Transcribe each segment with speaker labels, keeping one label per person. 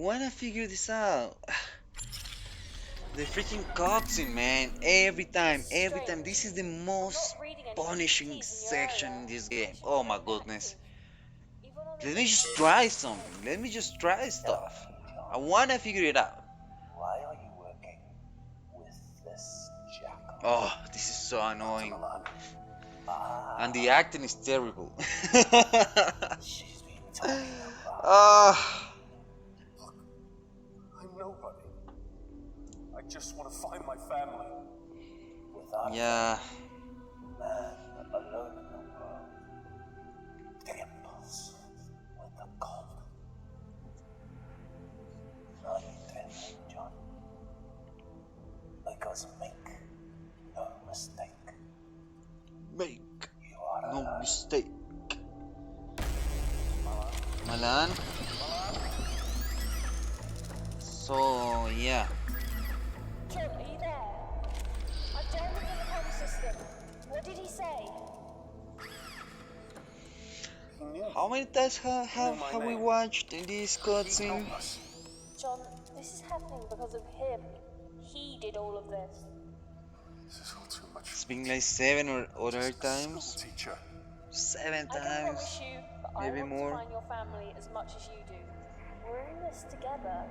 Speaker 1: wanna figure this out. The freaking cutscene, man. Every time. This is the most punishing section in this game. Oh my goodness. Let me just try something. Let me just try stuff. I wanna figure it out.
Speaker 2: Why are you working with this jackal?
Speaker 1: Oh, this is so annoying. And the
Speaker 2: Ah,
Speaker 1: acting is terrible.
Speaker 2: she's been talking about.
Speaker 1: Ah,
Speaker 3: Look, I'm nobody. I just want to find my family.
Speaker 2: Without
Speaker 1: yeah.
Speaker 2: man alone in the world. The impulse with the cold. Not intended, John. Because make no mistake.
Speaker 1: Make
Speaker 2: You are
Speaker 1: no
Speaker 2: alive.
Speaker 1: mistake. Malan. So, yeah.
Speaker 4: John, are you there? I've jammed him in the comm system. What did he say?
Speaker 3: He knew.
Speaker 1: How many times have we watched in this
Speaker 3: He
Speaker 1: cutscene?
Speaker 3: helped us.
Speaker 4: John, this is happening because of him. He did all of this.
Speaker 3: This is all too much.
Speaker 1: It's been like 7 or other
Speaker 3: Just a school
Speaker 1: times.
Speaker 3: teacher.
Speaker 1: 7
Speaker 4: I can
Speaker 1: times.
Speaker 4: promise you that I
Speaker 1: Maybe
Speaker 4: want
Speaker 1: more.
Speaker 4: to find your family as much as you do. We're in this together.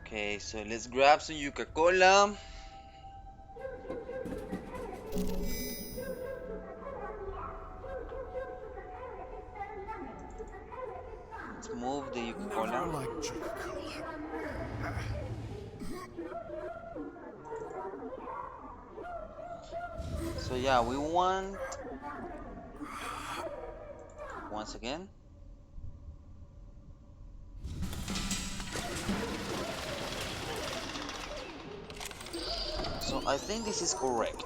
Speaker 1: Okay, so let's grab some Coca-Cola. Let's move the
Speaker 3: Never
Speaker 1: Coca-Cola.
Speaker 3: liked Coca-Cola.
Speaker 1: So yeah, we want once again. So I think this is correct,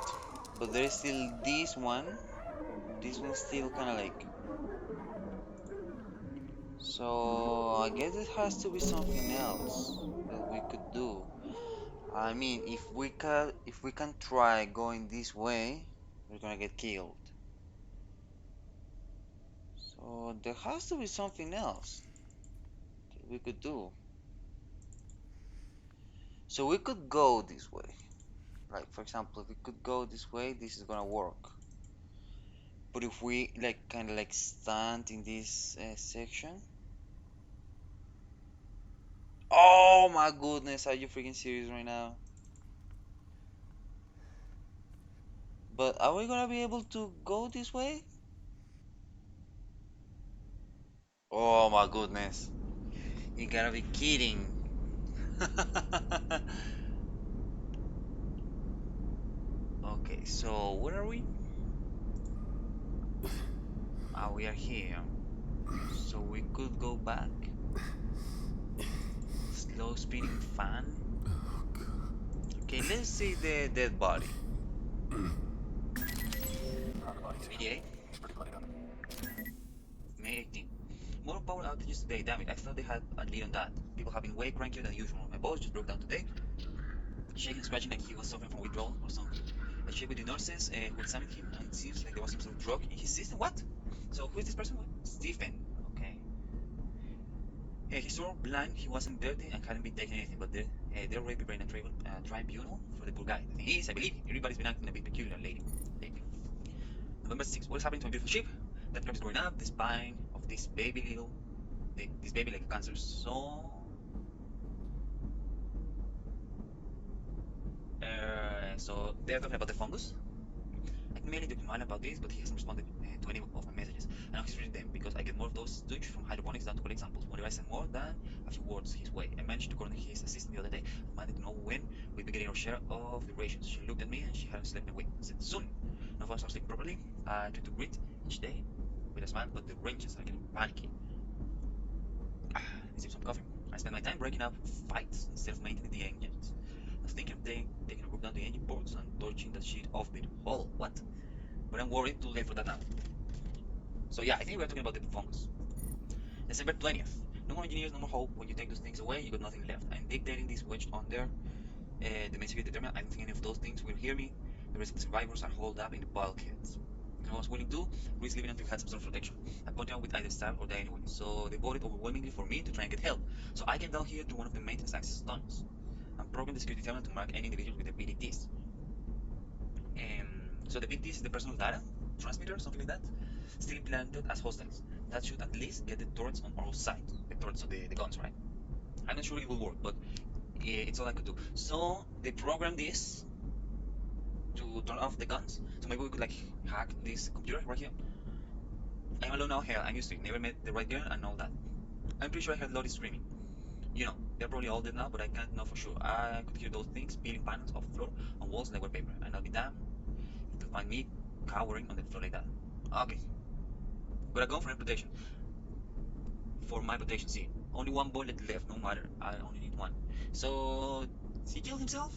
Speaker 1: but there is still this one. This one's still kind of like. So I guess it has to be something else that we could do. I mean, if we can try going this way, we're gonna get killed. So there has to be something else that we could do. So we could go this way. Like for example, if we could go this way, this is gonna work. But if we like kind of like stand in this section. Oh my goodness, are you freaking serious right now? But are we gonna be able to go this way? Oh my goodness. You gotta be kidding. Okay, so where are we? Ah, we are here. So we could go back. Slow spinning fan. Okay, let's see the dead body. Mediate.
Speaker 3: He's pretty bloody up.
Speaker 1: May 18. More power outages today. Damn it, I thought they had a lead on that. People have been way crankier than usual. My boss just broke down today, shaking and scratching like he was suffering from withdrawal or something. I checked with the nurses who examined him, and it seems like there was some sort of drug in his system. What? So who is this person? Stephen. Okay. He's so blind he wasn't dirty and hadn't been taking anything, but they're already preparing a tribunal for the poor guy. The thing is, I believe everybody's been acting a bit peculiar lately. November 6th. What is happening to my beautiful sheep? That crab is growing up. The spine of this baby this baby like cancer. So they're talking about the fungus. I can mainly talk to Mile about this, but he hasn't responded to any of my messages. And now he's reading them because I get more of those douche from hydroponics than to collect samples. Whenever I send more than a few words his way. I managed to corner his assistant the other day. I demanded to know when we'd be getting our share of the rations. She looked at me and she hadn't slept in a week. I said, soon. None of us are sleeping properly. I try to greet each day with a smile, but the ranges are getting panicky. It seems I'm coughing. I spend my time breaking up fights instead of maintaining the engines. I was thinking of taking a group down the engine ports and torching that shit off with whole. What? But I'm worried too late for that now. So yeah, I think we're talking about the fungus. December 20th. No more engineers, no more hope. When you take those things away, you got nothing left. I'm dictating this wedged on there. The message is determined. I don't think any of those things will hear me. The rest of the survivors are holed up in the bulkheads. I was willing to risk living until we had some sort of protection. I pointed out with either stab or die anyway, so they voted overwhelmingly for me to try and get help. So I came down here to one of the maintenance access tunnels and programmed the security terminal to mark any individual with the BDTs. So the BDTs is the personal data transmitter, something like that, still implanted as hostiles. That should at least get the turrets on our side, the turrets of the guns, right? I'm not sure it will work, but it's all I could do. So they programmed this to turn off the guns. So maybe we could like hack this computer right here. I'm alone now. Hell, I'm used to it. Never met the right girl and all that. I'm pretty sure I heard Lottie screaming. You know, they're probably all dead now, but I can't know for sure. I could hear those things peeling panels off the floor on walls like wallpaper, and I'll be damned if they'll find me cowering on the floor like that. Okay, got a gun for my protection. For my protection, see. Only one bullet left, no matter. I only need one. So, he killed himself?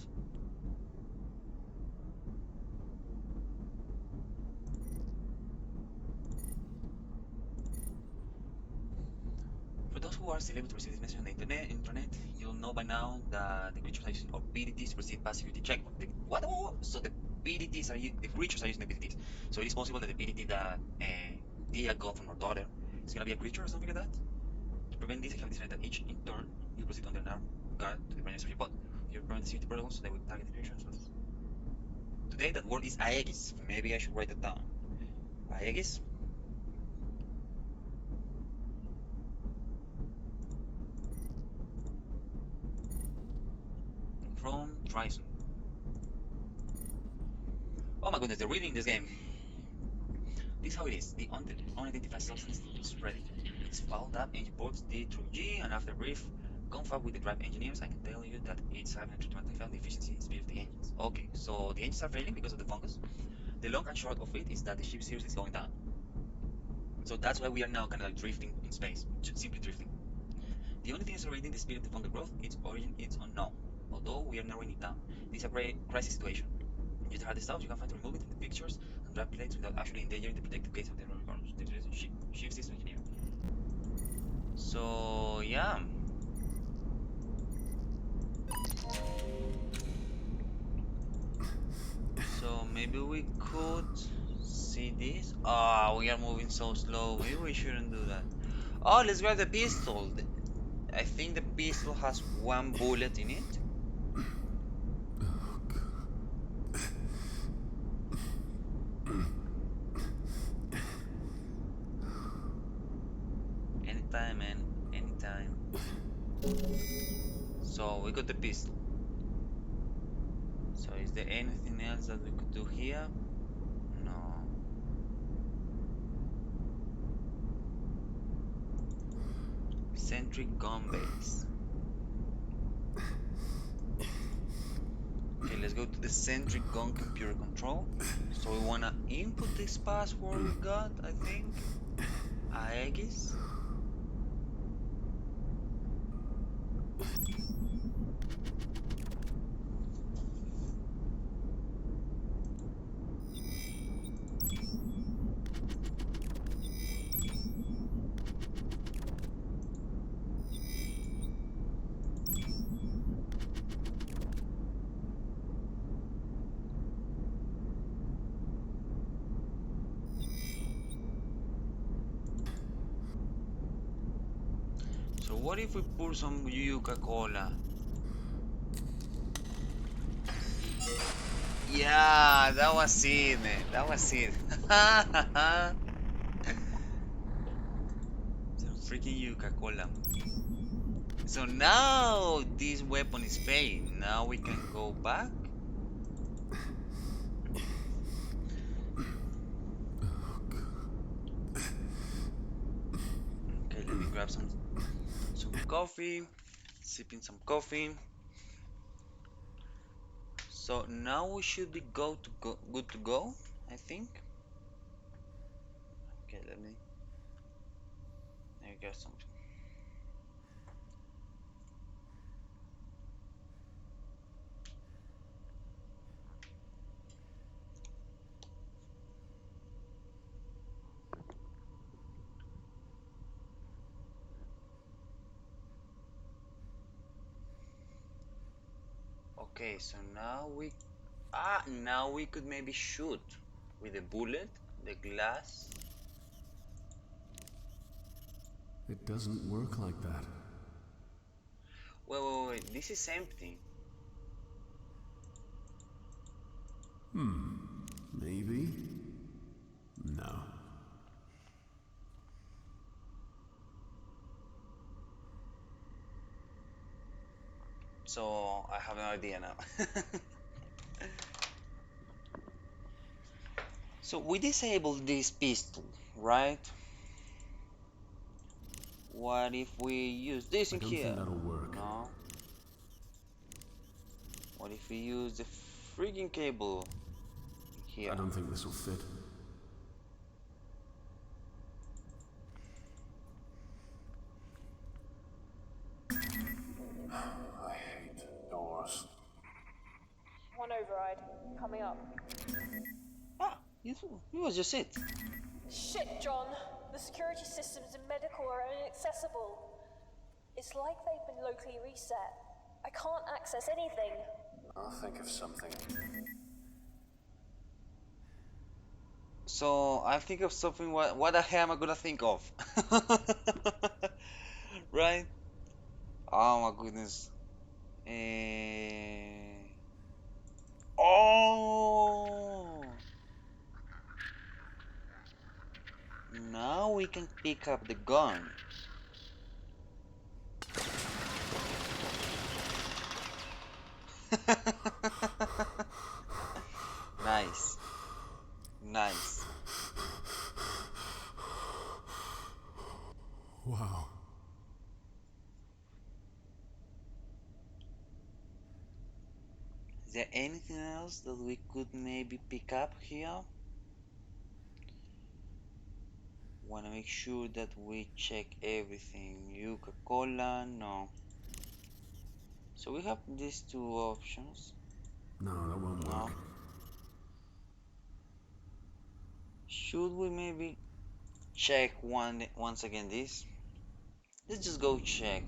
Speaker 1: For those who are still able to receive this message on the internet, you'll know by now that the creatures are using our BDTs to proceed past security check. What? So the BDTs are the creatures are using the BDTs. So it is possible that the BDT that Dia got from her daughter is gonna be a creature or something like that. To prevent this, I have decided that each in turn you proceed under an armed guard to the branches of your pod. You prevent the security protocols, they will target the creatures. Today that word is Aegis. Maybe I should write it down. Aegis? From Trison. Oh my goodness, they're reading this game. This is how it is. The unidentified substance is spreading. It's fouled up engine ports D through G, and after a brief confab with the drive engineers, I can tell you that it's having a treatment found the efficiency and speed of the engines. Okay, so the engines are failing because of the fungus. The long and short of it is that the ship seriously is slowing down. So that's why we are now kind of like drifting in space, simply drifting. The only thing accelerating the speed of the fungal growth, its origin is unknown, although we are narrowing it down. This is a great crisis situation. Use the hard stuff you can find to remove it in the pictures and drive plates without actually endangering the protective gates of the roller cars. Shift system engineer. So yeah. So maybe we could see this. Oh, we are moving so slow. Maybe we shouldn't do that. Oh, let's grab the pistol. I think the pistol has one bullet in it. Anytime, man. Anytime. So we got the pistol. So is there anything else that we could do here? No. Sentry gun base. Okay, let's go to the sentry gun computer control. So we wanna input this password we got, I think. Aegis. So what if we pour some Coca-Cola? Yeah, that was it, man. That was it. Some freaking Coca-Cola. So now this weapon is paying. Now we can go back. Okay, let me grab some coffee. Sipping some coffee. So now we should be good to go, I think. Okay, let me get something. Okay, so now we could maybe shoot with a bullet The glass.
Speaker 3: It doesn't work like that.
Speaker 1: Wait. This is empty.
Speaker 3: Maybe? No.
Speaker 1: So I have no idea now. So we disabled this pistol, right? What if we use this
Speaker 3: I
Speaker 1: in
Speaker 3: don't
Speaker 1: here?
Speaker 3: think that'll work.
Speaker 1: No. What if we use the freaking cable here?
Speaker 3: I don't think this will fit. I hate doors.
Speaker 4: One override. Coming up.
Speaker 1: Ah, it was just it.
Speaker 4: Shit, John. The security systems in medical are inaccessible. It's like they've been locally reset. I can't access anything.
Speaker 3: I'll think of something.
Speaker 1: So I think of something. What the hell am I gonna think of? Right? Oh my goodness. Oh! Now we can pick up the gun. Nice. Nice.
Speaker 3: Wow.
Speaker 1: Is there anything else that we could maybe pick up here? Wanna make sure that we check everything. Coca-Cola, no. So we have these two options.
Speaker 3: No, that won't
Speaker 1: No.
Speaker 3: work.
Speaker 1: Should we maybe check once again this? Let's just go check.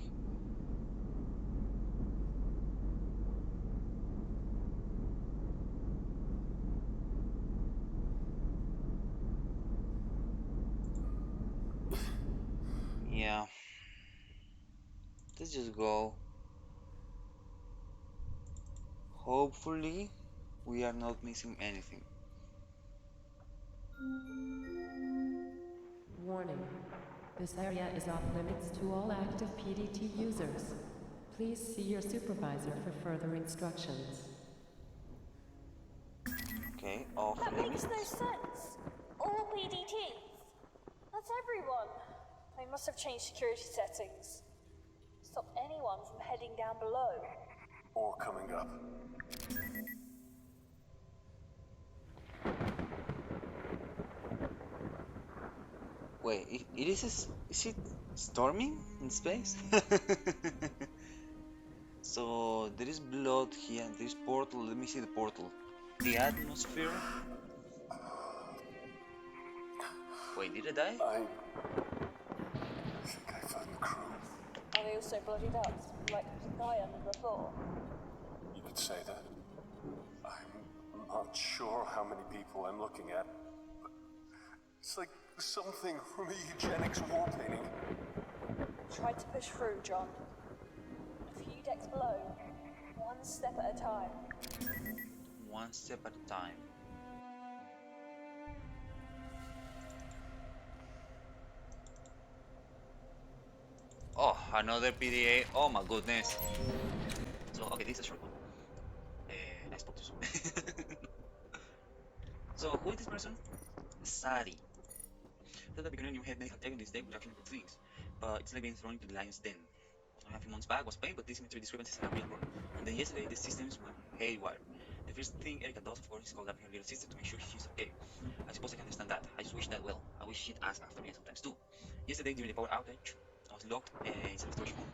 Speaker 1: Yeah. Let's just go. Hopefully we are not missing anything.
Speaker 5: Warning. This area is off limits to all active PDT users. Please see your supervisor for further instructions.
Speaker 1: Okay, off
Speaker 4: That makes
Speaker 1: limits.
Speaker 4: no sense. All PDTs. That's everyone. They must have changed security settings. Stop anyone from heading down below.
Speaker 3: Or coming up.
Speaker 1: Wait, is it storming in space? So there is blood here, there is portal, let me see the portal. The atmosphere. Wait, did I die?
Speaker 3: I think I found the crew.
Speaker 4: Are they also bloodied up, like Gaia before?
Speaker 3: You could say that. I'm not sure how many people I'm looking at. But it's like something from a eugenics war painting.
Speaker 4: Tried to push through, John. A few decks below, one step at a time.
Speaker 1: One step at a time. Oh, another PDA. Oh my goodness. So, okay, this is a short one. I spoke too soon. So, who is this person? Sari. At the beginning, you had medical tech in this deck, which actually good things, but it's like being thrown into the lion's den. A few months back was pain, but these material discrepancies are real world. And then yesterday, the systems went haywire. The first thing Erica does, of course, is call up her little sister to make sure she's okay. I suppose I can understand that. I just wish that well. I wish she'd ask after me sometimes too. Yesterday, during the power outage, I was locked inside the storage room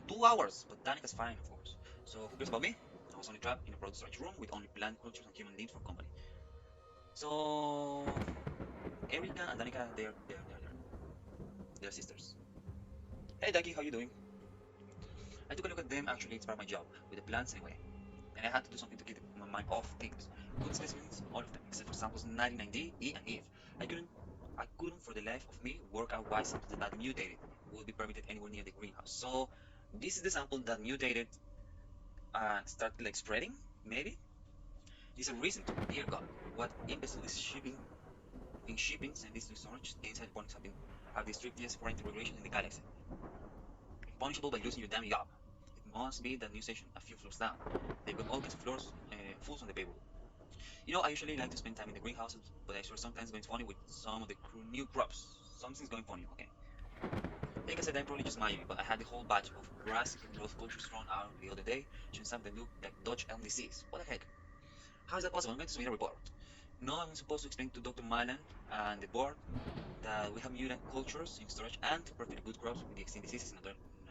Speaker 1: for 2 hours, but Danica's fine, of course. So who cares about me? I was only trapped in a product storage room with only plant cultures and human needs for company. So Erica and Danica, they're sisters. Hey Daki, how you doing? I took a look at them. Actually, it's part of my job with the plants anyway, and I had to do something to keep my mind off things. Good specimens, all of them, except for samples 99D, E, and Eve. I couldn't I couldn't for the life of me work out why something that mutated would be permitted anywhere near the greenhouse. So this is the sample that mutated and started like spreading, maybe? There's a reason to, dear God, what imbecile is shipping and this research inside points have the strictest quarantine regulation in the galaxy. Punishable by losing your damn job. It must be that new station a few floors down. They've got all kinds of floors, fools on the payroll. You know, I usually like to spend time in the greenhouses, but I swear sometimes going funny with some of the new crops. Something's going funny, okay? Like I said, I'm probably just Miami, but I had the whole batch of grassy growth cultures thrown out the other day, showing something that looked like Dutch elm disease. What the heck? How is that possible? I'm going to submit a report. No, I'm supposed to explain to Dr. Mylan and the board that we have mutant cultures in storage and perfectly good crops with the extinct diseases in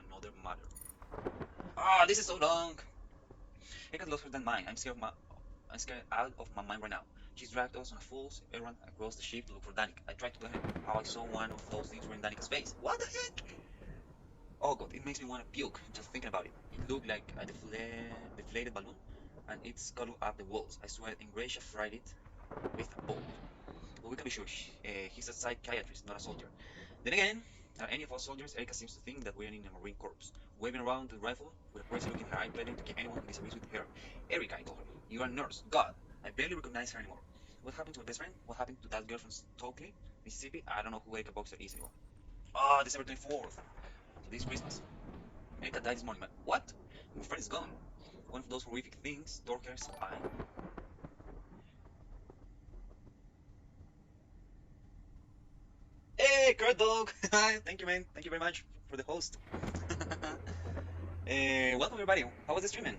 Speaker 1: another matter. Ah, this is so long. I got lost her than mine. I'm scared out of my mind right now. She's dragged us on a fool's errand across the ship to look for Danica. I tried to tell her how I saw one of those things were in Danica's face. What the heck? Oh god, it makes me want to puke just thinking about it. It looked like a deflated balloon, and it scuttled up the walls. I swear, Ingratia fried it with a bolt. But we can be sure he's a psychiatrist, not a soldier. Then again, are any of us soldiers? Erica seems to think that we're in a Marine Corps, waving around the rifle with a crazy look in her eye, planning to kill anyone who disagrees with her. Erica, I told her, you are a nurse. God, I barely recognize her anymore. What happened to my best friend? What happened to that girl from Stokely, Mississippi? I don't know who Erica Boxer is anymore. Ah, December 24th. So this Christmas. Erica died this morning, man. What? My friend is gone. One of those horrific things tore her spine. Hey, Kurt Dog! Hi, thank you, man. Thank you very much for the host. Welcome, everybody. How was the stream, man?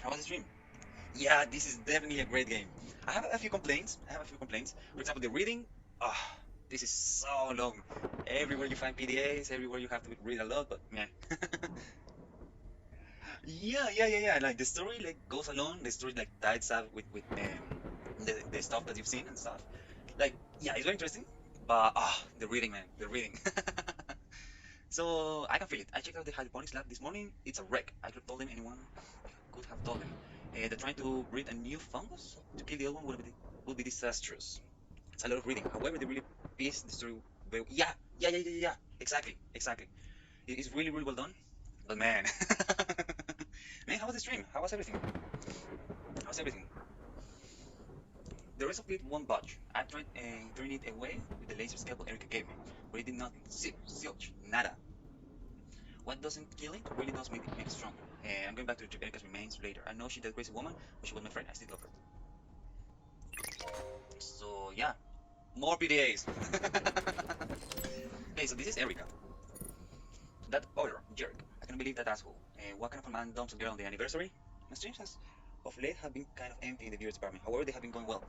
Speaker 1: How was the stream? Yeah, this is definitely a great game. I have a few complaints. For example, the reading. Ah, this is so long. Everywhere you find PDAs, everywhere you have to read a lot, but man. Yeah. Like the story like goes along. The story like ties up with the stuff that you've seen and stuff. Like yeah, it's very interesting. But the reading, man, the reading. So I can feel it. I checked out the hydroponics lab this morning. It's a wreck. I could have told them anyone could have told them. They're trying to breed a new fungus to kill the old one would be disastrous. It's a lot of reading. However, they really piece the story very. Yeah. Exactly. It's really well done. But man, man, how was the stream? How was everything? How's everything? The rest of it won't budge. I tried turning it away with the laser scalpel Erica gave me, but it did nothing. Zilch, nada. What doesn't kill it really does make it stronger. I'm going back to Erica's remains later. I know she's that crazy woman, but she was my friend. I still love her. So yeah, more PDAs. Okay, so this is Erica. That other jerk. I can't believe that asshole. What kind of a man dumps a girl on the anniversary? My streams has of late have been kind of empty in the viewers department. However, they have been going well.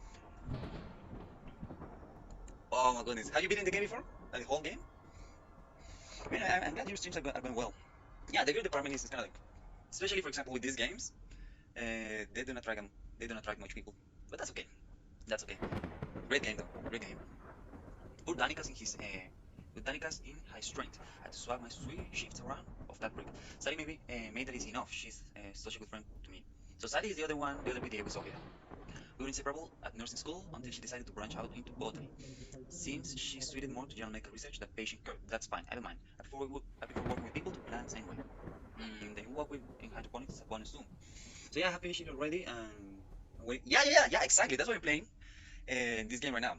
Speaker 1: Oh my goodness. Have you been in the game before? Like the whole game? I mean, I'm glad your streams are going well. Yeah, the viewer department is kind of like, especially for example with these games, they do not attract they do not attract much people. But that's okay. That's okay. Great game though. Great game. Poor Danica's in his with Danica's in high strength. I had to swap my sweet shifts around of that brick. Sally maybe made that easy enough. She's such a good friend to me. So Sally is the other one, the other PTA we saw here. We were inseparable at nursing school until she decided to branch out into botany. Seems she suited more to general medical research than patient care. That's fine, I don't mind. I prefer working with people to plants anyway. Then we work with in hydroponics as a bonus too. So yeah, I have finished it already and wait. Yeah, exactly. That's what I'm playing. This game right now.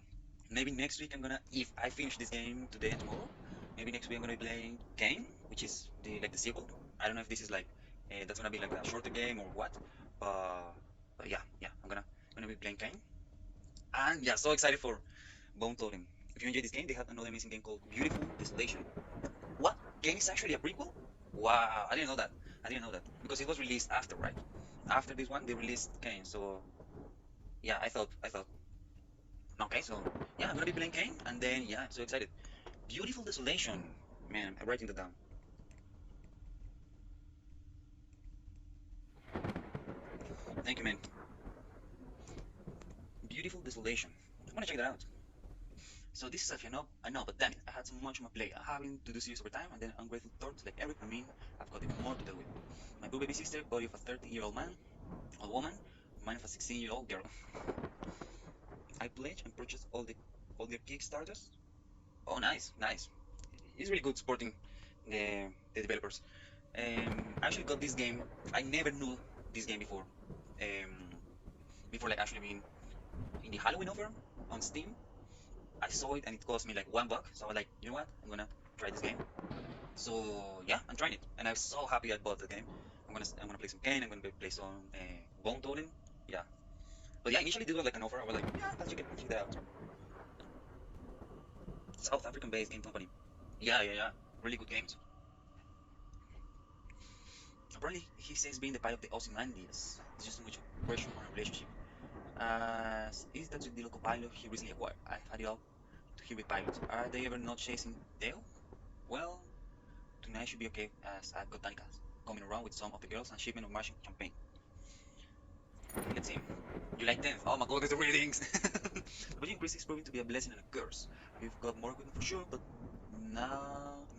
Speaker 1: Maybe next week I'm gonna, if I finish this game today and tomorrow, maybe next week I'm gonna be playing Kane, which is the sequel. I don't know if this is like that's gonna be like a shorter game or what, but yeah, I'm gonna be playing Kane, and yeah, so excited for Bone Totem. If you enjoy this game, they have another amazing game called Beautiful Desolation. What? Game is actually a prequel? Wow, I didn't know that. I didn't know that because it was released after, right? After this one, they released Kane. So yeah, I thought. Okay, so yeah, I'm gonna be playing Kane, and then yeah, I'm so excited. Beautiful Desolation, man. I'm writing that down. Thank you, man. Beautiful Desolation. I'm gonna check that out. So this is a I know, but damn it, I had so much on my plate. Having to do series over time, and then ungrateful thoughts like Eric. I mean, I've got even more to deal with. My blue baby sister, body of a 30-year-old man, a woman, mind of a 16-year-old girl. I pledge and purchase all the all their Kickstarters. Oh, nice, nice. It's really good supporting the developers. I actually got this game. I never knew this game before. Before like actually being in the Halloween offer on Steam. I saw it and it cost me like $1. So I was like, you know what? I'm gonna try this game. So yeah, I'm trying it, and I'm so happy I bought the game. I'm gonna play some Kane. I'm gonna play some Bone Tolling. Yeah, but yeah, initially this was like an offer. I was like, yeah, let's check that out. South African-based game company. Yeah, yeah, yeah. Really good games. Apparently, he says being the pilot of the Ozymandias is just too much pressure on a relationship. Is that the local pilot he recently acquired? I've had it up to hear with pilots. Are they ever not chasing tail? Well, tonight should be okay as I've got Danica coming around with some of the girls and shipment of Martian champagne. Okay, let's see. July 10th. Oh my god, there's the readings! The budget increase is proving to be a blessing and a curse. We've got more equipment for sure, but now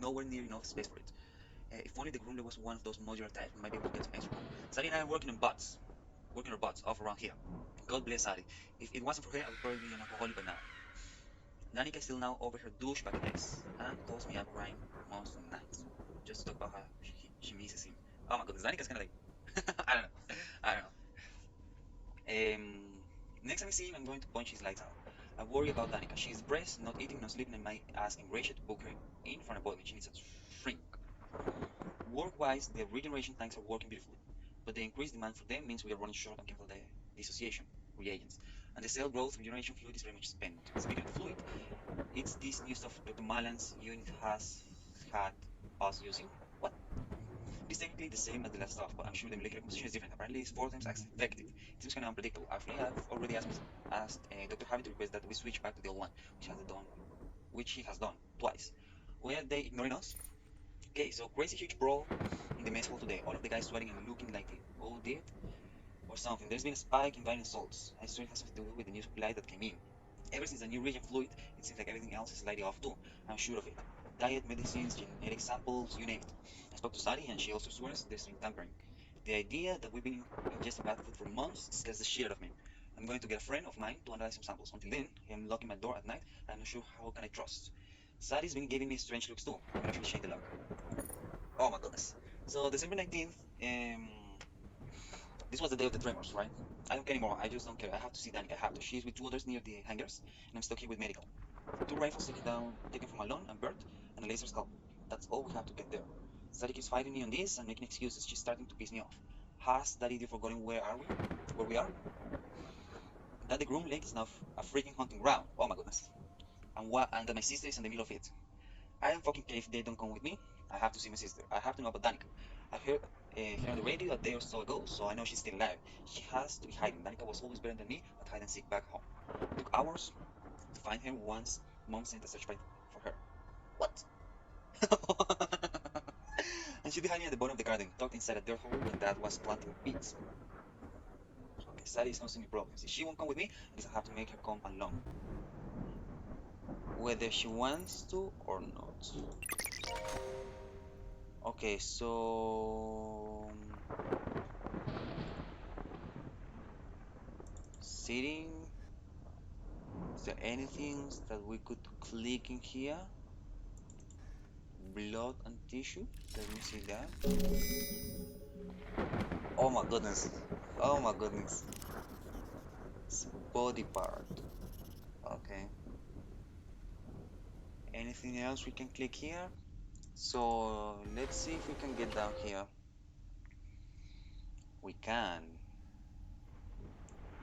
Speaker 1: nowhere near enough space for it. If only the room was one of those modular types, we might be able to get some extra. Sally and I are working our butts off around here. God bless Sally. If it wasn't for her, I would probably be an alcoholic by now. Danica is still now over her douchebag ex and calls me up crying most nights. Just to talk about how she misses him. Oh my goodness, Danica's kind of like, I don't know, I don't know. Next time I see him, I'm going to punch his lights out. I worry about Danica. She's depressed, not eating, not sleeping, and my ass enraged to book her in for an appointment. She needs a shrink. Work-wise, the regeneration tanks are working beautifully, but the increased demand for them means we are running short on chemical dissociation reagents, and the cell growth regeneration fluid is very much spent. Speaking of fluid, it's this new stuff Dr. Malan's unit has had us using. What? It is technically the same as the last stuff, but I'm sure the molecular composition is different. Apparently, it's 4 times as effective. It seems kind of unpredictable. Actually, I've already asked Dr. Harvey to request that we switch back to the old one, which he has done twice. Were they ignoring us? Okay, so crazy huge brawl in the mess hall today. All of the guys sweating and looking like they all did or something. There's been a spike in violent assaults. I swear it has something to do with the new supply that came in. Ever since the new region fluid, it seems like everything else is slightly off too. I'm sure of it. Diet, medicines, genetic samples, you name it. I spoke to Sally and she also swears there's some tampering. The idea that we've been ingesting bad food for months scares the shit out of me. I'm going to get a friend of mine to analyze some samples. Until then, I'm locking my door at night and I'm not sure how can I trust. Sally's been giving me strange looks too. I'm actually shake the lock. Oh my goodness. So December 19th, this was the day of the tremors, right? I don't care anymore. I just don't care. I have to see Danica. I have to. She's with 2 others near the hangars, and I'm stuck here with medical. 2 rifles taken from Malone and Bert, and a laser scalpel. That's all we have to get there. Sally keeps fighting me on this and making excuses. She's starting to piss me off. Has that idiot forgotten where are we? Where we are? That the Groom Lake is now a freaking hunting ground. Oh my goodness. And that my sister is in the middle of it. I don't fucking care if they don't come with me. I have to see my sister. I have to know about Danica. I heard her on the radio a day or so ago, so I know she's still alive. She has to be hiding. Danica was always better than me at hide and seek back home. It took hours to find her once Mom sent a search party for her. What? And she'd be hiding at the bottom of the garden, tucked inside a dirt hole when Dad was planting beets. Okay, Sally is causing me problems. If she won't come with me, I guess I have to make her come along. Whether she wants to or not. Okay, so sitting. Is there anything that we could click in here? Blood and tissue. Let me see that. Oh my goodness. Oh my goodness. It's body part. Okay. Anything else we can click here? So let's see if we can get down here. We can.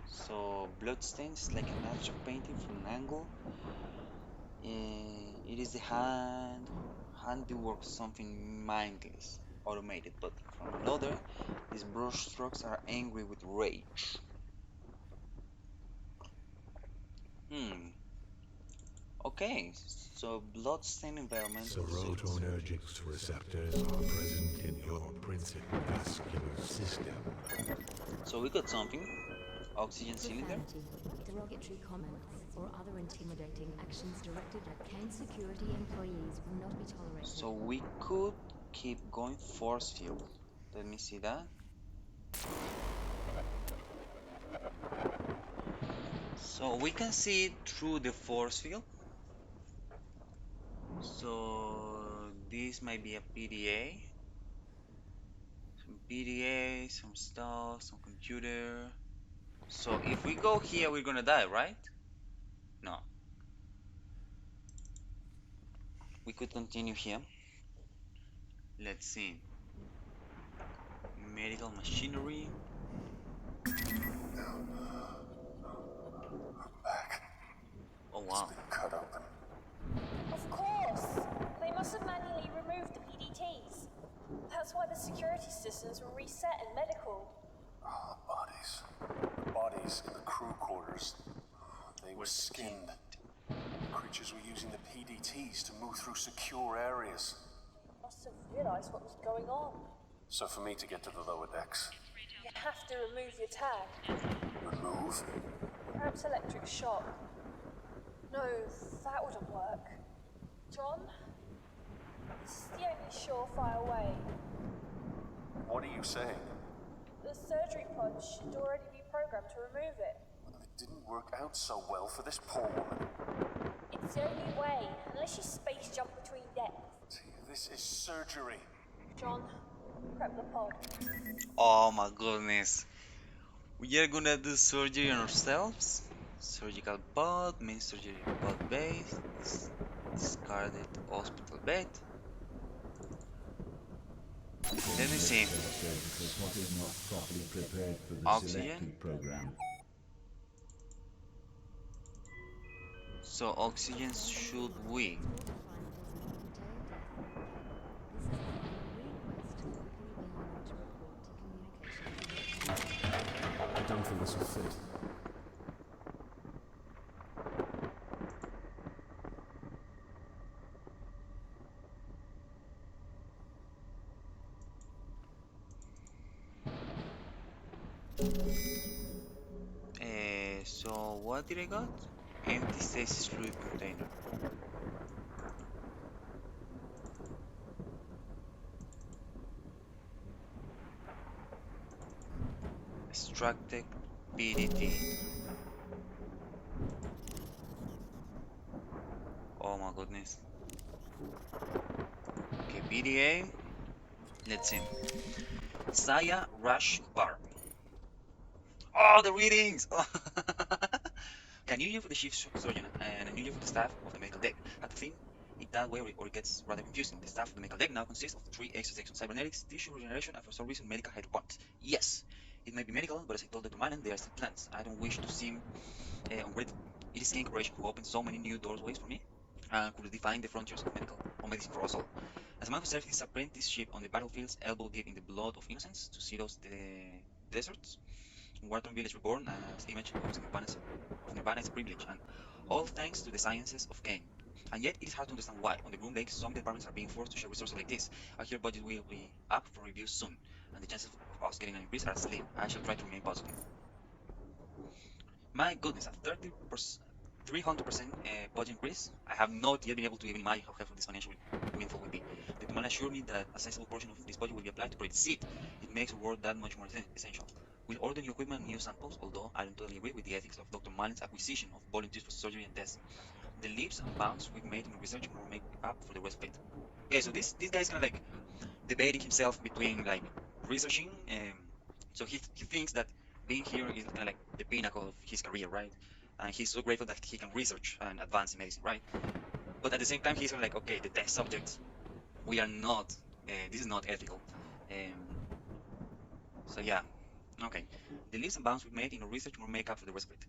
Speaker 1: So bloodstains like an abstract painting from an angle. It is the handiwork of something mindless, automated, but from another, these brush strokes are angry with rage. Okay, so bloodstain environmental suits.
Speaker 6: Serotonergic receptors are present in your principal vascular system.
Speaker 1: So we got something. Oxygen cylinder.
Speaker 7: Profanity, derogatory comments, or other intimidating actions directed at Kane security employees will not be tolerated.
Speaker 1: So we could keep going force field. Let me see that. So we can see it through the force field. So this might be a PDA. Some PDA, some stuff, some computer. So if we go here, we're gonna die, right? No. We could continue here. Let's see. Medical machinery.
Speaker 3: Back.
Speaker 1: Oh
Speaker 3: It's
Speaker 1: wow.
Speaker 3: been cut open.
Speaker 4: Of course! They must have manually removed the PDTs. That's why the security systems were reset in medical.
Speaker 3: Oh, the bodies. The bodies in the crew quarters. They were skinned. The creatures were using the PDTs to move through secure areas.
Speaker 4: Must have realized what was going on.
Speaker 3: So for me to get to the lower decks,
Speaker 4: You have to remove your tag.
Speaker 3: remove?
Speaker 4: Perhaps electric shock. No, that wouldn't work. John? This is the only surefire way.
Speaker 3: What are you saying?
Speaker 4: The surgery pod should already be programmed to remove it.
Speaker 3: It didn't work out so well for this poor woman.
Speaker 4: It's the only way, unless you space jump between depths.
Speaker 3: This is surgery.
Speaker 4: John, prep the pod.
Speaker 1: Oh my goodness. We are gonna do surgery on ourselves. Surgical pod, main surgery pod base, discarded hospital bed. Let me see.
Speaker 2: Because what is not properly prepared for the
Speaker 1: Oxygen.
Speaker 2: selected program.
Speaker 1: So oxygen should we?
Speaker 3: I don't think this will fit.
Speaker 1: So what did I got? Empty stasis fluid container. Extracted PDT. Oh my goodness. Okay, PDA. Let's see. Saya Rush Bar. Oh, the readings! Okay, a new year for the chief surgeon and a new year for the staff of the medical deck. Have to think it that way or it gets rather confusing. The staff of the medical deck now consists of 3 extra sections: cybernetics, tissue regeneration, and for some reason medical hydroponics. Yes, it may be medical, but as I told Dr. Manan, they are still plants. I don't wish to seem ungrateful. It is King Corporation who opened so many new doorways for me and could define the frontiers of medicine for us all. As a man who served his apprenticeship on the battlefields, elbow deep in the blood of innocents, to see those deserts, Wharton Village reborn as image of Nirvana is a privilege, and all thanks to the sciences of Kane. And yet, it is hard to understand why. On the Groom Lake, some departments are being forced to share resources like this. I hear budget will be up for review soon, and the chances of us getting an increase are slim. I shall try to remain positive. My goodness, a 30%, 300% budget increase. I have not yet been able to even imagine how helpful this financial windfall will be. The man assured me that a sizable portion of this budget will be applied to Project Seed. It makes the work that much more essential. We'll order new equipment and new samples, although I don't totally agree with the ethics of Dr. Malin's acquisition of volunteers for surgery and testing. The leaps and bounds we've made in research will make up for the rest of it. Okay, so this guy's kind of like debating himself between like researching. So he thinks that being here is kind of like the pinnacle of his career, right? And he's so grateful that he can research and advance in medicine, right? But at the same time, he's kind of like, okay, the test subjects, we are not. This is not ethical. So yeah, okay. The leaps and bounds we've made in our research will make up for the rest of it.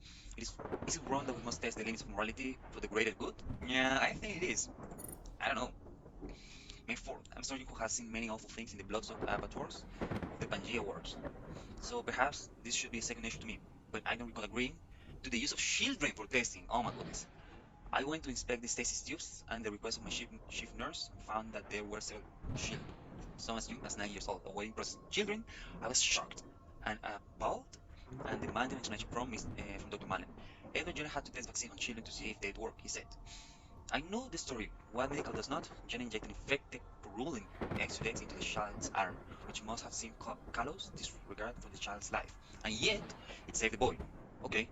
Speaker 1: Is it wrong that we must test the limits of morality for the greater good? Yeah, I think it is. I don't know. May 4th, I'm someone who has seen many awful things in the bloodstock abattoirs of the Pangea Wars. So perhaps this should be a second nature to me, but I don't recall agreeing to the use of children for testing. Oh my goodness. I went to inspect the stasis tubes and the request of my chief nurse and found that there were several children, some as young as 9 years old, awaiting process. Children, I was shocked and appalled and demanded an explanation from Dr. Malen. Edward Jenner had to test vaccine on children to see if they'd work, he said. I know the story. What medical does not? Jenner injected infected purulent exudates into the child's arm, which must have seemed callous disregard for the child's life. And yet, it saved the boy. Okay,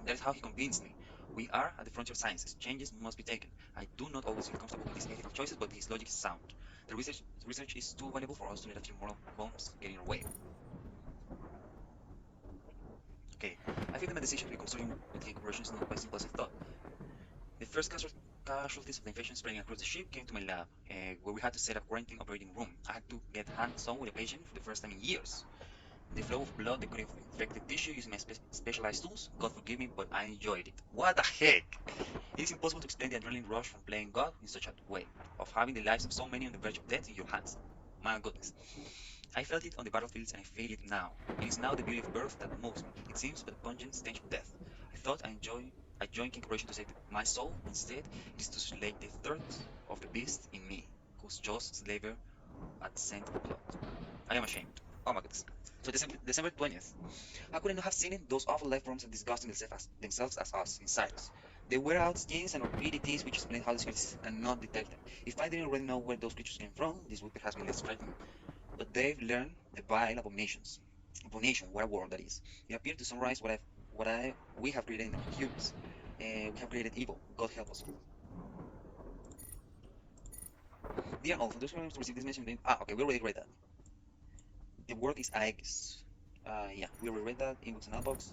Speaker 1: That is how he convinced me. We are at the frontier of sciences. Changes must be taken. I do not always feel comfortable with his ethical choices, but his logic is sound. The research is too valuable for us to let a few moral qualms get in our way. Okay, I feel that my decision to be consortium with incorporation is not as simple as I thought. The first casualties of the infection spreading across the ship came to my lab, where we had to set up quarantine operating room. I had to get hands-on with a patient for the first time in years. The flow of blood, the cutting of infected tissue using my specialized tools, God forgive me, but I enjoyed it. What the heck? It is impossible to explain the adrenaline rush from playing God in such a way, of having the lives of so many on the verge of death in your hands. My goodness. I felt it on the battlefields and I feel it now. It is now the beauty of birth that moves me. It seems but the pungent stench of death. I thought I joined King Corporation to save my soul. Instead, it is to slay the thirst of the beast in me, whose jaws slaver at scent of blood. I am ashamed. Oh my goodness. So December 20th. How could I not have seen it? Those awful life forms are disgusting themselves as us, inside us. They wear out skins and PDTs, which explain how the securities cannot detect them. If I didn't already know where those creatures came from, this would perhaps be less frightening. But they've learned the vile abominations. Abomination, what a word that is. It appeared to summarize we have created in our hubris. We have created evil. God help us. Dear all, for those who are to receive this message, okay, we already read that. The word is Aegis. Yeah, we already read that. Inbox and outbox.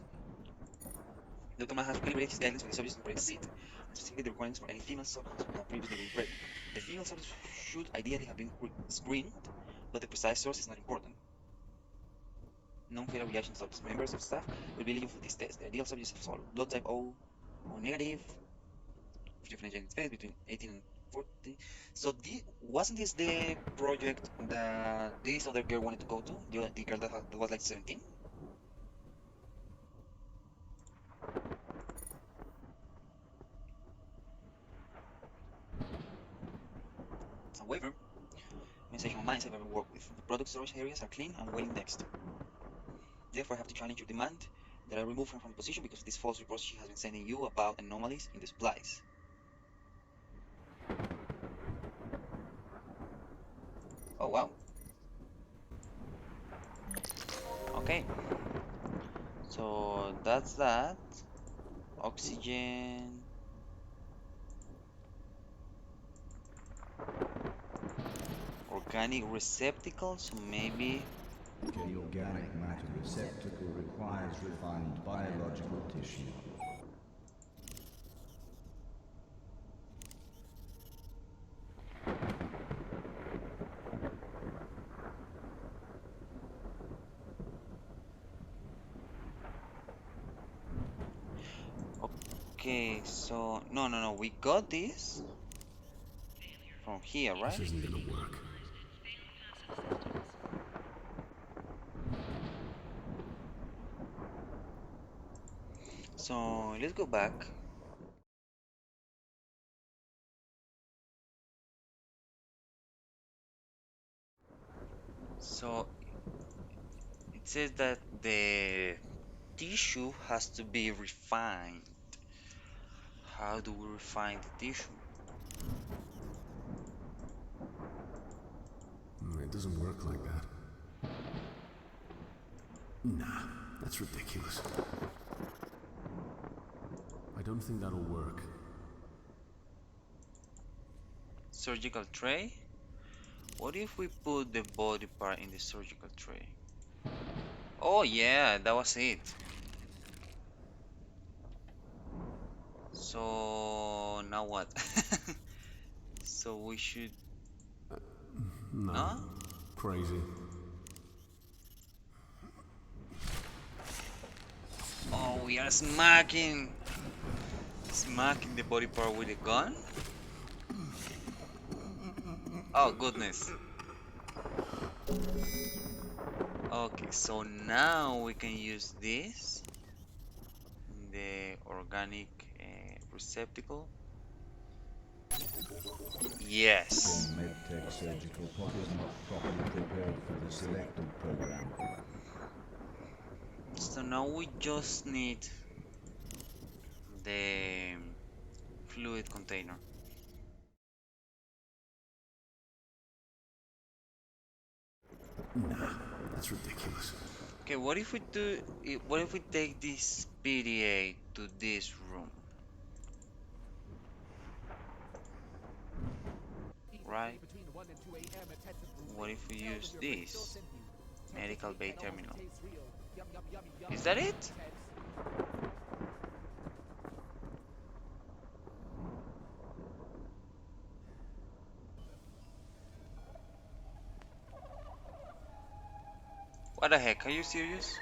Speaker 1: Dr. Mann has calibrated his guidelines for the subjects in Project SEED, and specifically the requirements for any female subjects who have previously been pregnant. The female subjects should ideally have been screened, but the precise source is not important. Non-fatal reaction subjects. Members of staff will be eligible for this test. The ideal subjects have all blood type O negative, different genetic phase between 18 and 40. So wasn't this the project that this other girl wanted to go to? The girl that was like 17? However, organizational minds I've ever worked with. The product storage areas are clean and well indexed. Therefore, I have to challenge your demand that I remove her from the position because of these false reports she has been sending you about anomalies in the supplies. Oh wow. Okay. So that's that. Oxygen. Organic receptacle, so maybe.
Speaker 8: The organic matter receptacle requires refined biological tissue.
Speaker 1: Okay, so no, we got this from here, right?
Speaker 3: This isn't gonna work.
Speaker 1: So let's go back. So it says that the tissue has to be refined. How do we refine the tissue?
Speaker 3: It doesn't work like that. Nah, that's ridiculous. I don't think that'll work.
Speaker 1: Surgical tray? What if we put the body part in the surgical tray? Oh yeah, that was it. So now what? So we should
Speaker 3: No. Crazy.
Speaker 1: Oh, we are smacking the body part with a gun? Oh goodness. Okay, so now we can use this, the organic receptacle. Yes.
Speaker 8: MedTech surgical pot is not properly prepared for the selected program.
Speaker 1: So now we just need the fluid container.
Speaker 3: Nah, that's ridiculous.
Speaker 1: Okay, what if we take this PDA to this room. Right? What if we use this? Medical Bay Terminal. Is that it? What the heck, are you serious?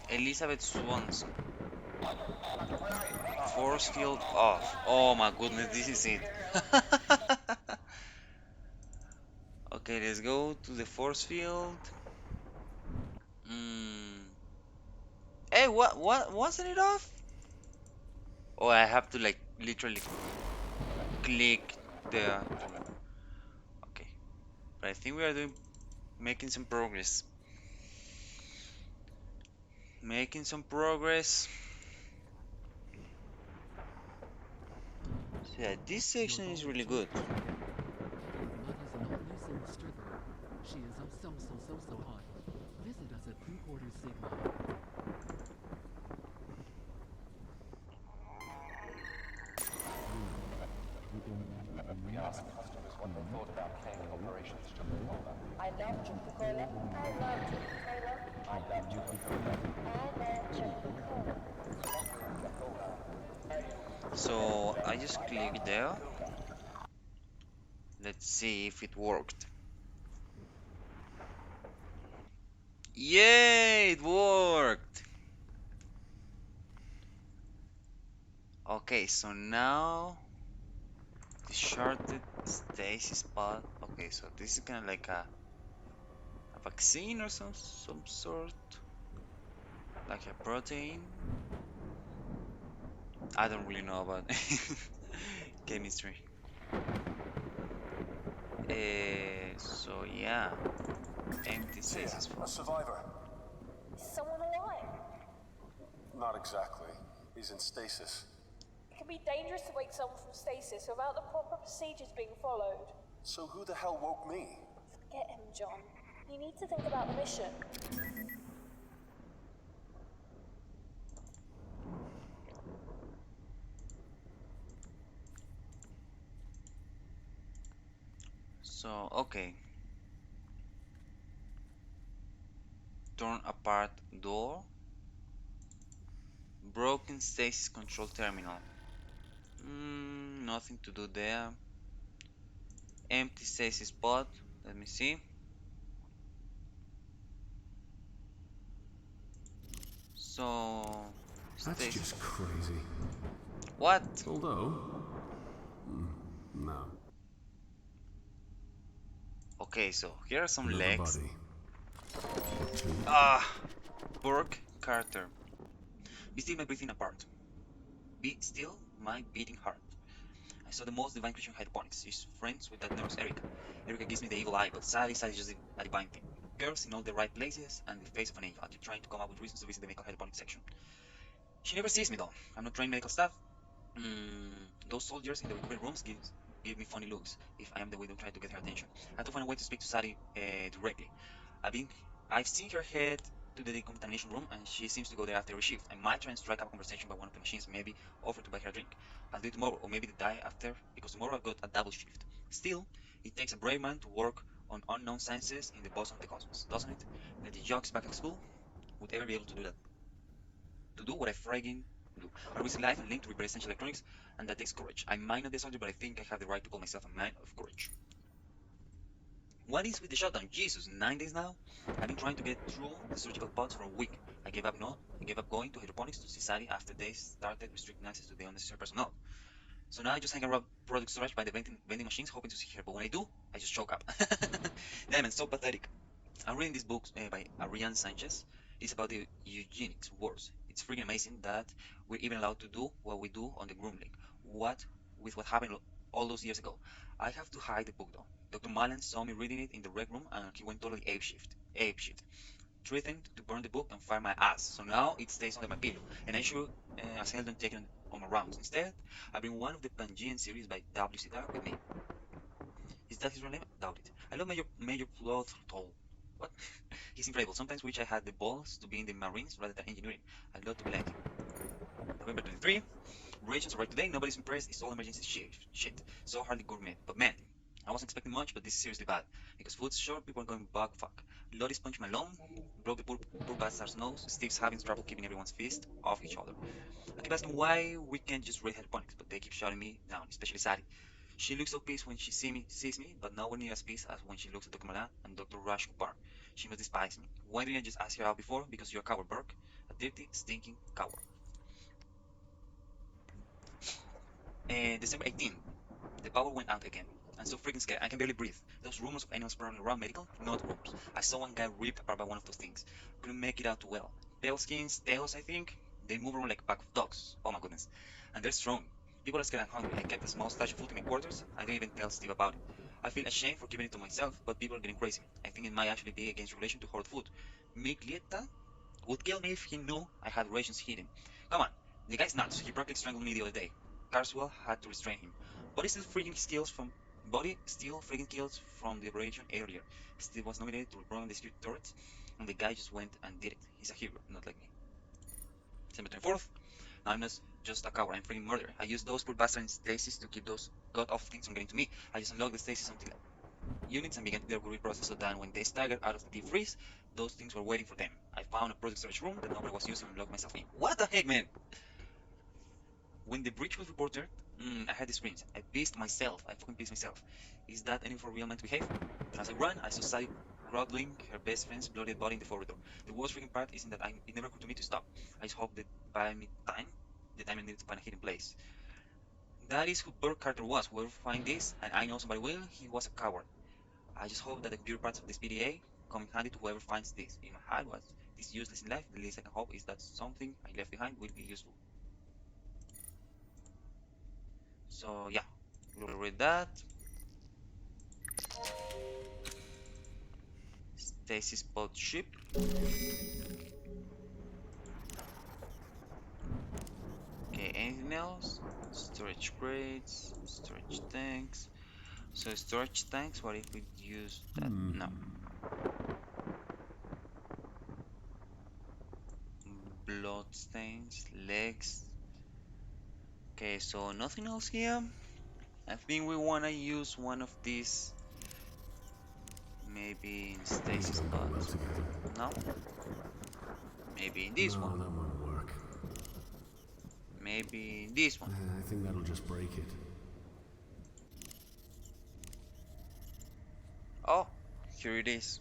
Speaker 1: Elizabeth Swanson. Force field off. Oh my goodness, this is it. Okay, let's go to the force field. Mm. Hey, what wasn't it off? Oh, I have to like literally click the. Okay, but I think we are making some progress. Making some progress. So yeah, this section is really good.
Speaker 9: She is so hot. Visit us at 3/4 Sigma.
Speaker 2: We asked customers what they thought about Kane Corporation's Coca-Cola.
Speaker 4: I love Coca-Cola. I love Coca-Cola.
Speaker 2: I love Coca-Cola.
Speaker 4: I love Coca-Cola.
Speaker 1: So I just click there. Let's see if it worked. Yay, it worked! Okay, so now the shorted stasis pod. Okay, so this is kind of like a vaccine or some sort, like a protein. I don't really know about chemistry. So yeah, empty stasis
Speaker 3: A
Speaker 1: pod.
Speaker 3: survivor.
Speaker 4: Is someone alive?
Speaker 3: Not exactly. He's in stasis.
Speaker 4: It can be dangerous to wake someone from stasis without the proper procedures being followed.
Speaker 3: So who the hell woke me?
Speaker 4: Forget him, John. You need to think about the mission.
Speaker 1: So okay, torn apart door. Broken stasis control terminal. Nothing to do there. Empty stasis pod. Let me see. So
Speaker 3: That's
Speaker 1: stasis.
Speaker 3: just crazy.
Speaker 1: What?
Speaker 3: Although, no.
Speaker 1: Okay, so here are some
Speaker 3: Another
Speaker 1: legs.
Speaker 3: body.
Speaker 1: Ah, Burke Carter. Be still my breathing apart. Be still my beating heart. I saw the most divine creature in hydroponics. She's friends with that nurse, Erica. Erica gives me the evil eye, but sadly, is just a divine thing. Girls in all the right places and the face of an angel. I keep trying to come up with reasons to visit the medical hydroponics section. She never sees me though. I'm not trained medical staff. Those soldiers in the recovery rooms give me funny looks if I am the widow trying to get her attention. I have to find a way to speak to Sadie directly. I've been I've seen her head to the decontamination room and she seems to go there after every shift. I might try and strike up a conversation by one of the machines, maybe offer to buy her a drink. I'll do it tomorrow or maybe the day after because tomorrow I've got a double shift. Still, it takes a brave man to work on unknown sciences in the bosom of the cosmos, doesn't it? That the jocks back at school would ever be able to do that. To do what I friggin' do. I risk life and limb to repair essential electronics, and that takes courage. I might not be a soldier, but I think I have the right to call myself a man of courage. What is with the shutdown? Jesus, 9 days now? I've been trying to get through the surgical pods for a week. I gave up going to hydroponics to society after they started restricting access to the unnecessary personnel. So now I just hang around product storage by the vending machines hoping to see her, but when I do, I just choke up. Damn, it's so pathetic. I'm reading this book by Ariane Sanchez. It's about the eugenics wars. It's freaking amazing that we're even allowed to do what we do on the groom lake. What happened all those years ago? I have to hide the book though. Dr. Mullen saw me reading it in the rec room and he went totally ape shit. Threatened to burn the book and fire my ass. So now it stays under my pillow, and I sure as hell don't take it on my rounds. Instead, I bring one of the Pangean series by W.C. Dark with me. Is that his real name? Doubt it. I love Major Plot Toll. What? He's incredible. Sometimes wish I had the balls to be in the Marines rather than engineering. I'd love to be like him. November 23. Rations arrived today. Nobody's impressed. It's all emergency shit. So hardly gourmet. But man, I wasn't expecting much, but this is seriously bad. Because food's short, people are going bug fuck. Lottie's punching Malone. Broke the poor bastard's nose. Steve's having trouble keeping everyone's fist off each other. I keep asking why we can't just raid hydroponics, but they keep shutting me down, especially Sadie. She looks so pissed when she sees me, but nowhere near as pissed as when she looks at Dr. Malan and Dr. Raj Kumar. She must despise me. Why didn't I just ask her out before? Because you're a coward, Burke. A dirty, stinking coward. And December 18th, the power went out again. I'm so freaking scared. I can barely breathe. Those rumors of animals prowling around medical, not rumors. I saw one guy ripped apart by one of those things. Couldn't make it out too well. Pale skins, tails, I think. They move around like a pack of dogs. Oh my goodness. And they're strong. People are scared and hungry. I kept a small stash of food in my quarters. I didn't even tell Steve about it. I feel ashamed for keeping it to myself, but people are getting crazy. I think it might actually be against regulation to hoard food. Miglietta would kill me if he knew I had rations hidden. Come on, the guy's nuts. He practically strangled me the other day. Carswell had to restrain him. Body still freaking kills from the operation earlier. Steve was nominated to reprogram the security turrets, and the guy just went and did it. He's a hero, not like me. December 24th. Now I'm not just a coward, I'm freaking murderer. I used those poor bastards in Stasis to keep those god awful things from getting to me. I just unlocked the Stasis until units and began their recovery process so that when they staggered out of the deep freeze, those things were waiting for them. I found a project storage room that nobody was using and locked myself in. What the heck, man? When the breach was reported, I had the screams. I pissed myself. I fucking pissed myself. Is that any for real man to behave? As I ran, I saw Sally cradling her best friend's bloody body in the corridor. The worst freaking part isn't that it never occurred to me to stop. I just hoped that by the time I needed to find a hidden place. That is who Burke Carter was. Whoever find this, and I know somebody will, he was a coward. I just hope that the computer parts of this PDA come in handy to whoever finds this. If my heart was this useless in life, the least I can hope is that something I left behind will be useful. So yeah, we'll read that. Stasis pod ship. Okay, anything else? Storage crates, storage tanks. So storage tanks, what if we use that? No. Blood stains, legs. Okay, so nothing else here. I think we wanna use one of these. Maybe in Stasis pod. No? Maybe in this one.
Speaker 3: That won't work.
Speaker 1: Maybe in this one.
Speaker 3: I think that'll just break it.
Speaker 1: Oh, here it is.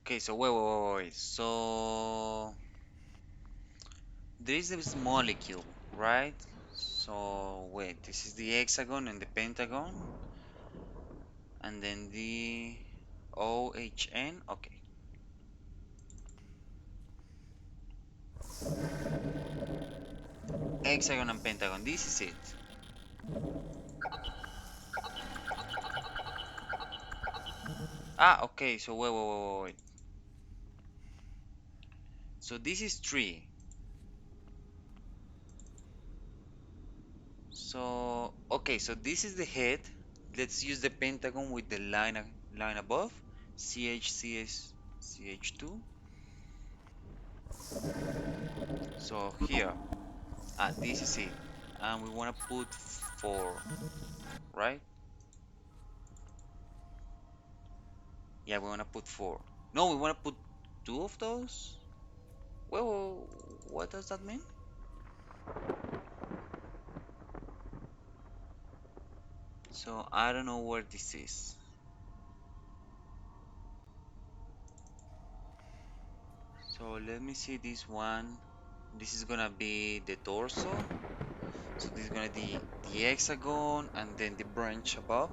Speaker 1: Okay, so wait. So there is this molecule, right? So wait, this is the hexagon and the pentagon, and then the OHN. Okay. Hexagon and pentagon. This is it. Ah, okay. So wait. So this is 3. So okay, so this is the head. Let's use the pentagon with the line above. CH2. So here, this is it, and we want to put 4, right? Yeah, we want to put 4. No, we want to put 2 of those. Well, what does that mean? So I don't know where this is. So let me see this one. This is gonna be the torso. So this is gonna be the hexagon and then the branch above.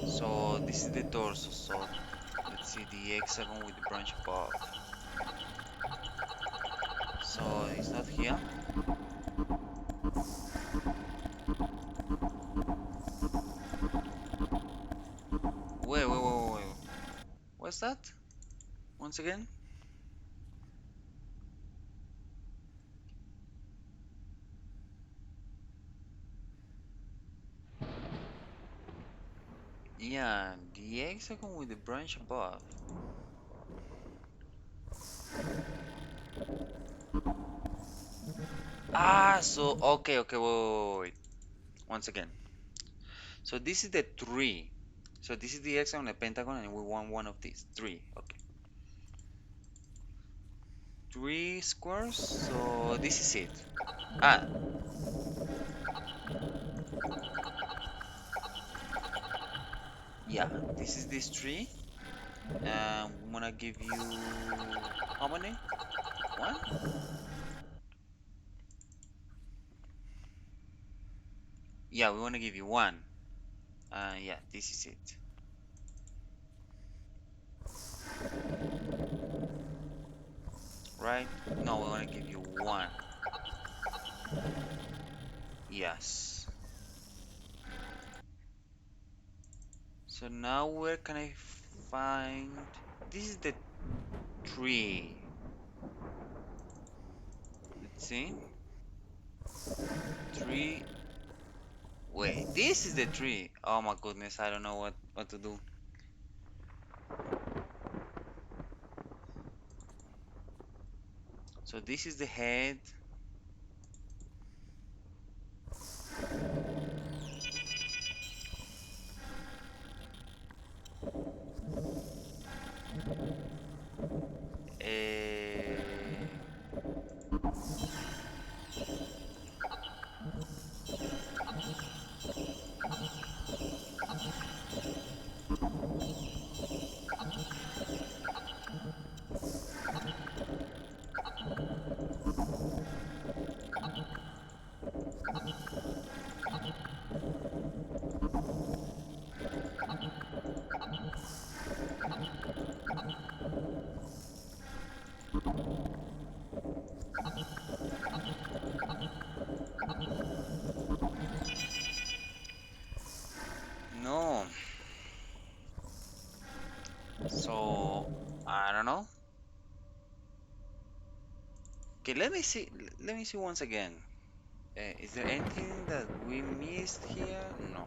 Speaker 1: So this is the torso. So let's see the hexagon with the branch above. So it's not here. Wait. What's that? Once again? Yeah, the hexagon with the branch above. Ah, so okay, wait. Once again. So this is the three. So this is the hexagon, the pentagon, and we want one of these. Three. Okay. Three squares. So this is it. Ah, yeah. This is this tree. I'm gonna give you how many? One? Yeah, we wanna give you one. Yeah, this is it. Right? No, we wanna give you one. Yes. So now where can I find? This is the tree. Let's see. Tree. Wait, this is the tree. Oh my goodness, I don't know what to do. So this is the head. Eh, no. So I don't know. Okay, let me see. Let me see once again. Is there anything that we missed here? No.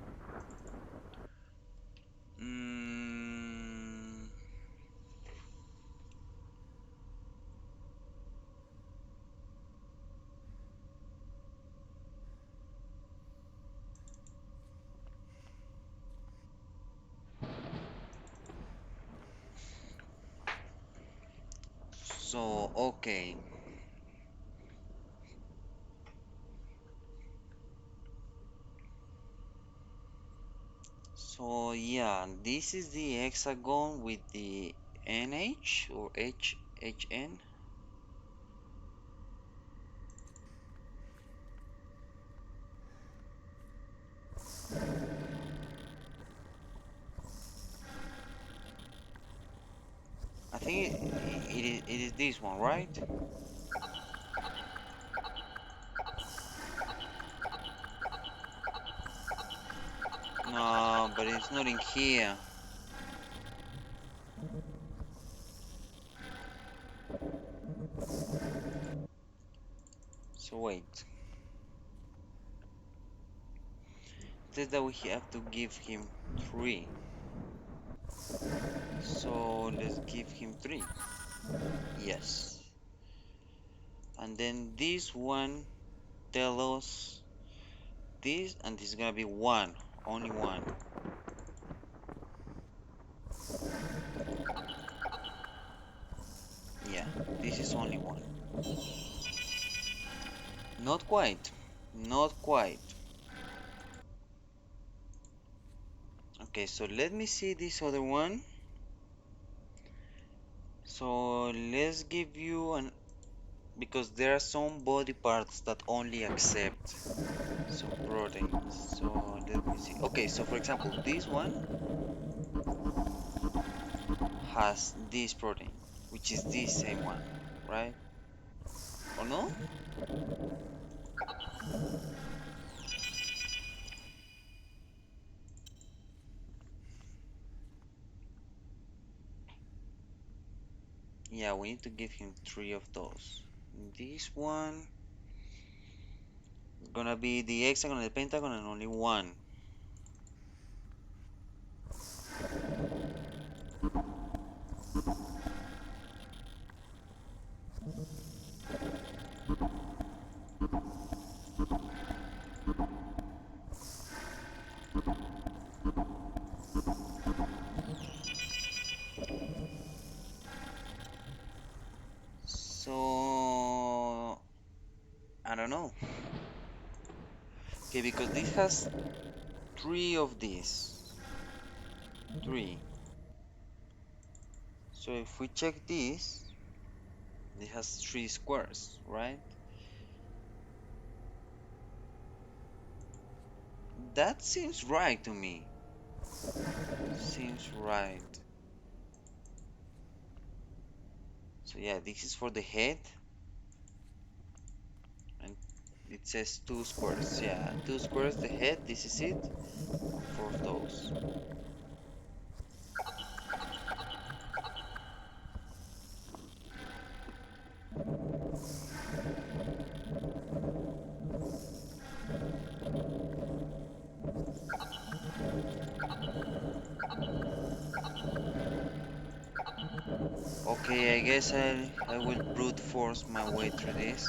Speaker 1: Mm, so okay. So yeah, this is the hexagon with the NH or HN. I think it is this one, right? No, but it's not in here. So wait. Says that we have to give him three. So let's give him three. Yes. And then this one tell us this, and this is gonna be one, only one. Yeah, this is only one. Not quite. Not quite. Okay, so let me see this other one. So let's give you an because there are some body parts that only accept some proteins. So let me see. Okay, so for example, this one has this protein, which is this same one, right? Or no? Yeah, we need to give him 3 of those. This one is gonna be the hexagon and the pentagon and only one. So I don't know. Okay, because this has 3 of these. 3. So if we check this, it has 3 squares, right? That seems right to me. Seems right. So yeah, this is for the head. And it says 2 squares. Yeah, 2 squares the head. This is it. 4 of those. Okay, I guess I will brute force my way through this.